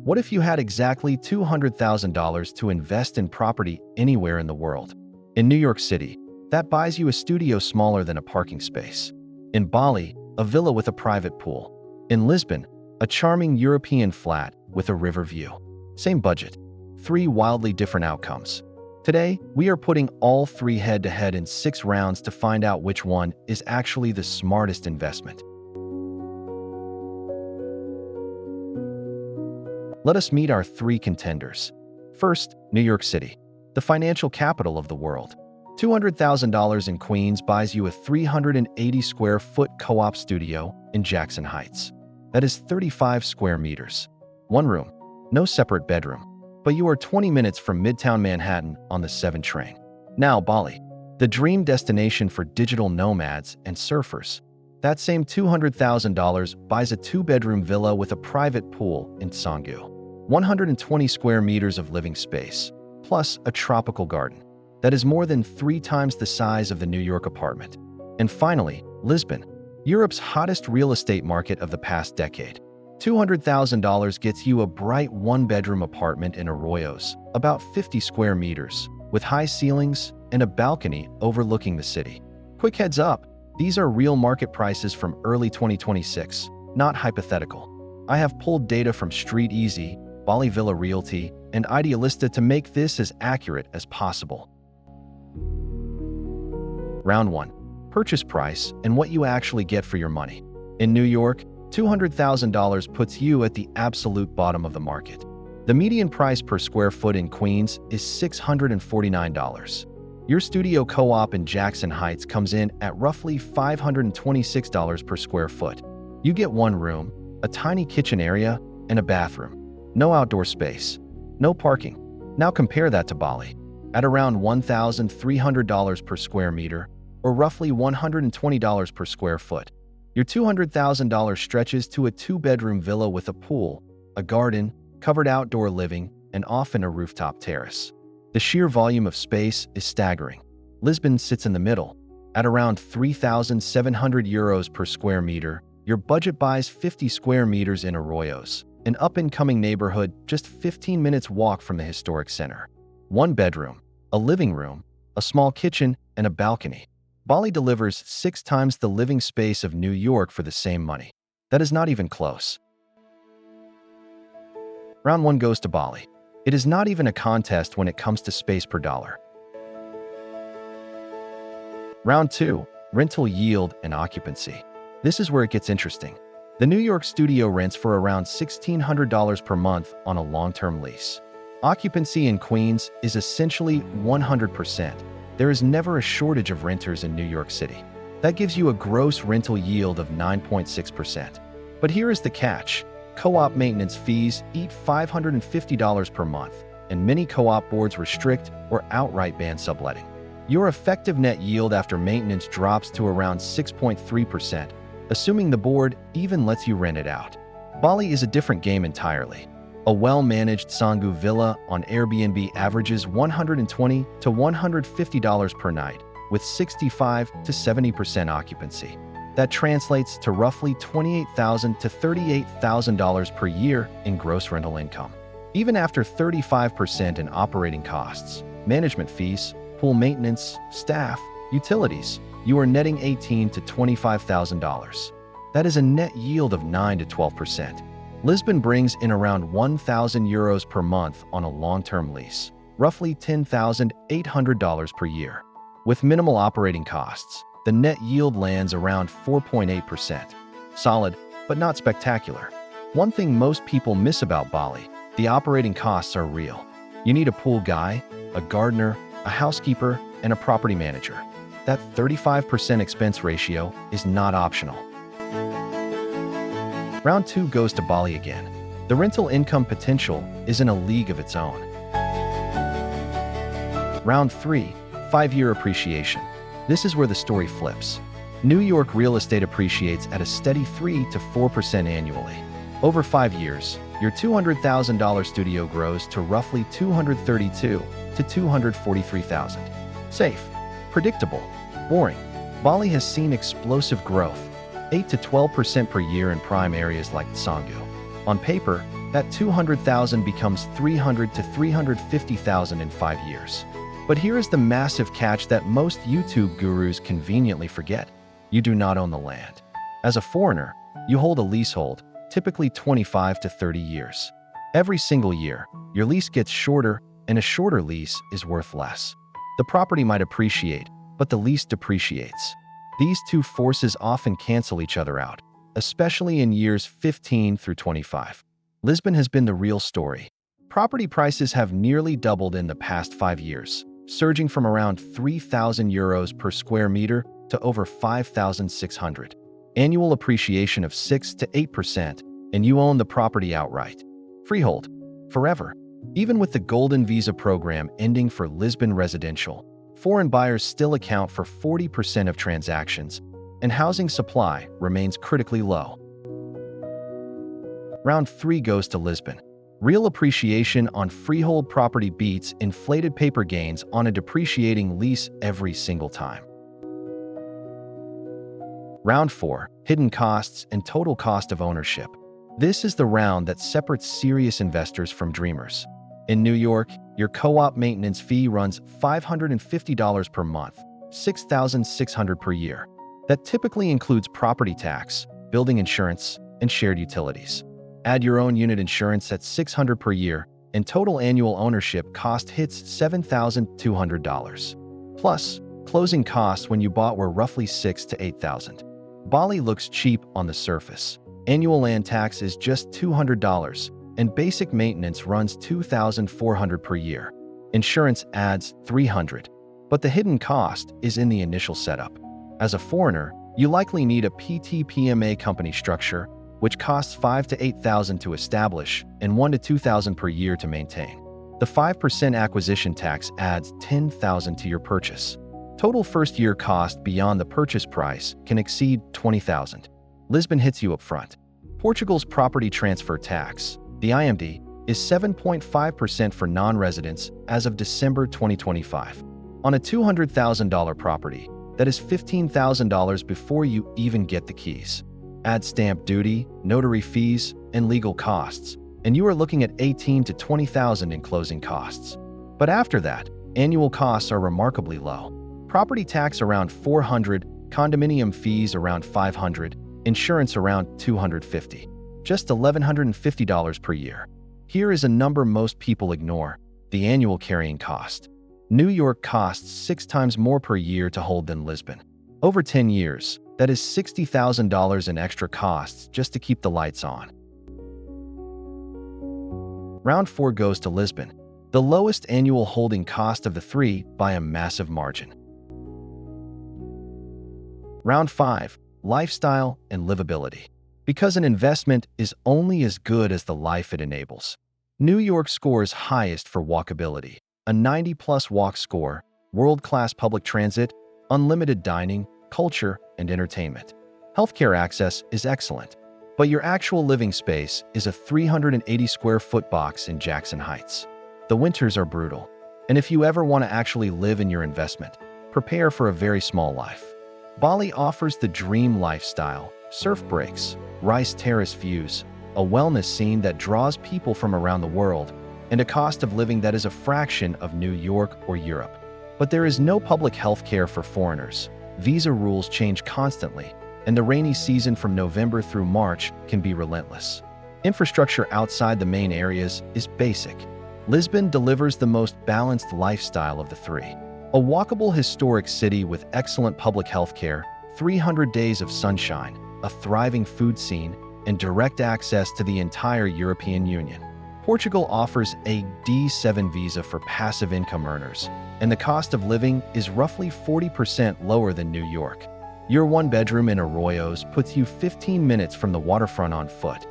What if you had exactly $200,000 to invest in property anywhere in the world? In New York City, that buys you a studio smaller than a parking space. In Bali, a villa with a private pool. In Lisbon, a charming European flat with a river view. Same budget. 3 wildly different outcomes. Today, we are putting all 3 head-to-head in 6 rounds to find out which one is actually the smartest investment. Let us meet our 3 contenders. First, New York City, the financial capital of the world. $200,000 in Queens buys you a 380-square-foot co-op studio in Jackson Heights. That is 35 square meters. 1 room, no separate bedroom, but you are 20 minutes from Midtown Manhattan on the 7 train. Now Bali, the dream destination for digital nomads and surfers. That same $200,000 buys a 2-bedroom villa with a private pool in Canggu. 120 square meters of living space, plus a tropical garden. That is more than 3 times the size of the New York apartment. And finally, Lisbon, Europe's hottest real estate market of the past decade. $200,000 gets you a bright 1-bedroom apartment in Arroyos, about 50 square meters, with high ceilings and a balcony overlooking the city. Quick heads up, these are real market prices from early 2026, not hypothetical. I have pulled data from Street Easy, Bali Villa Realty, and Idealista to make this as accurate as possible. Round 1. Purchase price and what you actually get for your money. In New York, $200,000 puts you at the absolute bottom of the market. The median price per square foot in Queens is $649. Your studio co-op in Jackson Heights comes in at roughly $526 per square foot. You get 1 room, a tiny kitchen area, and a bathroom. No outdoor space. No parking. Now compare that to Bali. At around $1,300 per square meter, or roughly $120 per square foot, your $200,000 stretches to a 2-bedroom villa with a pool, a garden, covered outdoor living, and often a rooftop terrace. The sheer volume of space is staggering. Lisbon sits in the middle. At around €3,700 per square meter, your budget buys 50 square meters in Arroyos, an up-and-coming neighborhood just 15 minutes walk from the historic center. 1 bedroom, a living room, a small kitchen, and a balcony. Bali delivers 6 times the living space of New York for the same money. That is not even close. Round 1 goes to Bali. It is not even a contest when it comes to space per dollar. Round 2. Rental yield and occupancy. This is where it gets interesting. The New York studio rents for around $1,600 per month on a long-term lease. Occupancy in Queens is essentially 100%. There is never a shortage of renters in New York City. That gives you a gross rental yield of 9.6%. But here is the catch. Co-op maintenance fees eat $550 per month, and many co-op boards restrict or outright ban subletting. Your effective net yield after maintenance drops to around 6.3%, assuming the board even lets you rent it out. Bali is a different game entirely. A well-managed Canggu villa on Airbnb averages $120 to $150 per night, with 65 to 70% occupancy. That translates to roughly $28,000 to $38,000 per year in gross rental income. Even after 35% in operating costs, management fees, pool maintenance, staff, utilities, you are netting $18,000 to $25,000. That is a net yield of 9 to 12%. Lisbon brings in around €1,000 per month on a long-term lease, roughly $10,800 per year. With minimal operating costs, the net yield lands around 4.8%. Solid, but not spectacular. One thing most people miss about Bali, the operating costs are real. You need a pool guy, a gardener, a housekeeper, and a property manager. That 35% expense ratio is not optional. Round 2 goes to Bali again. The rental income potential is in a league of its own. Round 3, 5-year appreciation. This is where the story flips. New York real estate appreciates at a steady 3 to 4% annually. Over 5 years, your $200,000 studio grows to roughly $232,000 to $243,000. Safe, predictable, boring. Bali has seen explosive growth, 8 to 12% per year in prime areas like Canggu. On paper, That 200,000 becomes 300 to 350,000 in 5 years. But here is the massive catch that most YouTube gurus conveniently forget. You do not own the land. As a foreigner, you hold a leasehold, typically 25 to 30 years. Every single year, your lease gets shorter, and a shorter lease is worth less. The property might appreciate, but the lease depreciates. These two forces often cancel each other out, especially in years 15 through 25. Lisbon has been the real story. Property prices have nearly doubled in the past 5 years, surging from around €3,000 per square meter to over 5,600. Annual appreciation of 6 to 8%, and you own the property outright. Freehold. Forever. Even with the Golden Visa program ending for Lisbon residential, foreign buyers still account for 40% of transactions, and housing supply remains critically low. Round 3 goes to Lisbon. Real appreciation on freehold property beats inflated paper gains on a depreciating lease every single time. Round 4, hidden costs and total cost of ownership. This is the round that separates serious investors from dreamers. In New York, your co-op maintenance fee runs $550 per month, $6,600 per year. That typically includes property tax, building insurance, and shared utilities. Add your own unit insurance at $600 per year, and total annual ownership cost hits $7,200. Plus, closing costs when you bought were roughly $6,000 to $8,000. Bali looks cheap on the surface. Annual land tax is just $200, and basic maintenance runs $2,400 per year. Insurance adds $300, but the hidden cost is in the initial setup. As a foreigner, you likely need a PT/PMA company structure, which costs $5,000 to $8,000 to establish and $1,000 to $2,000 per year to maintain. The 5% acquisition tax adds $10,000 to your purchase. Total first-year cost beyond the purchase price can exceed $20,000. Lisbon hits you up front. Portugal's property transfer tax, the IMD, is 7.5% for non-residents as of December 2025. On a $200,000 property, that is $15,000 before you even get the keys. Add stamp duty, notary fees, and legal costs, and you are looking at $18,000 to $20,000 in closing costs. But after that, annual costs are remarkably low. Property tax around $400, condominium fees around $500, insurance around $250. Just $1,150 per year. Here is a number most people ignore: the annual carrying cost. New York costs 6 times more per year to hold than Lisbon. Over 10 years, that is $60,000 in extra costs just to keep the lights on. Round 4 goes to Lisbon, the lowest annual holding cost of the 3 by a massive margin. Round 5, lifestyle and livability. Because an investment is only as good as the life it enables. New York scores highest for walkability, a 90-plus walk score, world-class public transit, unlimited dining, culture, and entertainment. Healthcare access is excellent, but your actual living space is a 380-square-foot box in Jackson Heights. The winters are brutal, and if you ever want to actually live in your investment, prepare for a very small life. Bali offers the dream lifestyle: surf breaks, rice terrace views, a wellness scene that draws people from around the world, and a cost of living that is a fraction of New York or Europe. But there is no public health care for foreigners. Visa rules change constantly, and the rainy season from November through March can be relentless. Infrastructure outside the main areas is basic. Lisbon delivers the most balanced lifestyle of the 3. A walkable historic city with excellent public health care, 300 days of sunshine, a thriving food scene, and direct access to the entire European Union. Portugal offers a D7 visa for passive income earners, and the cost of living is roughly 40% lower than New York. Your one-bedroom in Arroyos puts you 15 minutes from the waterfront on foot.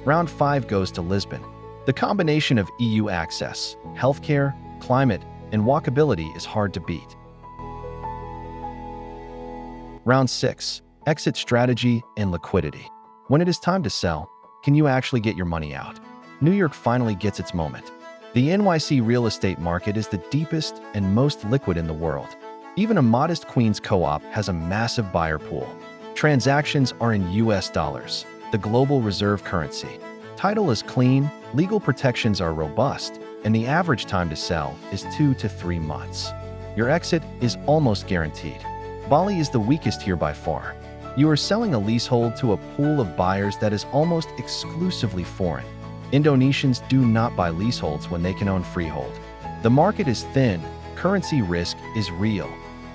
Round 5 goes to Lisbon. The combination of EU access, healthcare, climate, and walkability is hard to beat. Round 6, exit strategy and liquidity. When it is time to sell, can you actually get your money out? New York finally gets its moment. The NYC real estate market is the deepest and most liquid in the world. Even a modest Queens co-op has a massive buyer pool. Transactions are in US dollars. the global reserve currency. Title is clean, legal protections are robust, and the average time to sell is 2 to 3 months. Your exit is almost guaranteed. Bali is the weakest here by far. You are selling a leasehold to a pool of buyers that is almost exclusively foreign. Indonesians do not buy leaseholds when they can own freehold. The market is thin, currency risk is real.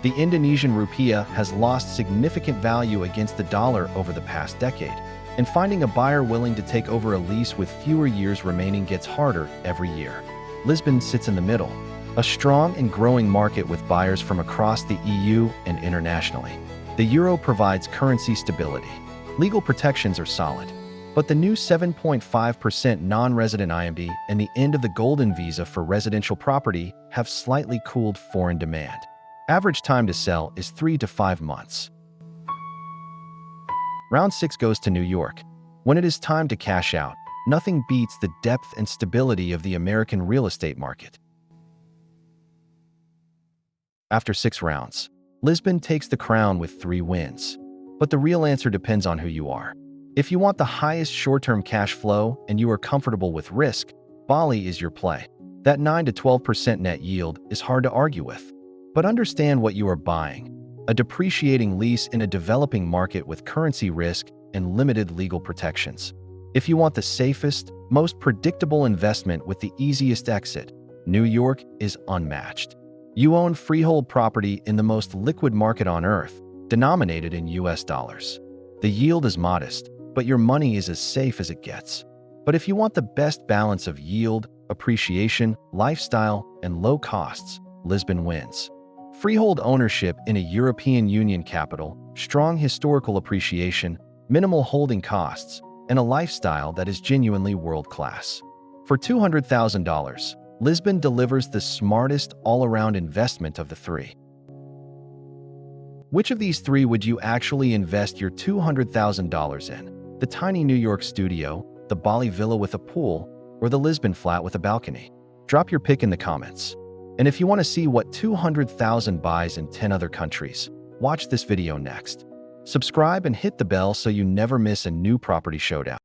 The Indonesian rupiah has lost significant value against the dollar over the past decade, and finding a buyer willing to take over a lease with fewer years remaining gets harder every year. Lisbon sits in the middle, a strong and growing market with buyers from across the EU and internationally. The euro provides currency stability. Legal protections are solid. But the new 7.5% non-resident IMD and the end of the golden visa for residential property have slightly cooled foreign demand. Average time to sell is 3 to 5 months. Round 6 goes to New York. When it is time to cash out, nothing beats the depth and stability of the American real estate market. After 6 rounds, Lisbon takes the crown with 3 wins. But the real answer depends on who you are. If you want the highest short-term cash flow and you are comfortable with risk, Bali is your play. That 9 to 12% net yield is hard to argue with. But understand what you are buying: a depreciating lease in a developing market with currency risk and limited legal protections. If you want the safest, most predictable investment with the easiest exit, New York is unmatched. You own freehold property in the most liquid market on earth, denominated in US dollars. The yield is modest, but your money is as safe as it gets. But if you want the best balance of yield, appreciation, lifestyle, and low costs, Lisbon wins. Freehold ownership in a European Union capital, strong historical appreciation, minimal holding costs, and a lifestyle that is genuinely world-class. For $200,000, Lisbon delivers the smartest all-around investment of the 3. Which of these 3 would you actually invest your $200,000 in? The tiny New York studio, the Bali villa with a pool, or the Lisbon flat with a balcony? Drop your pick in the comments. And if you want to see what 200,000 buys in 10 other countries, watch this video next. Subscribe and hit the bell so you never miss a new property showdown.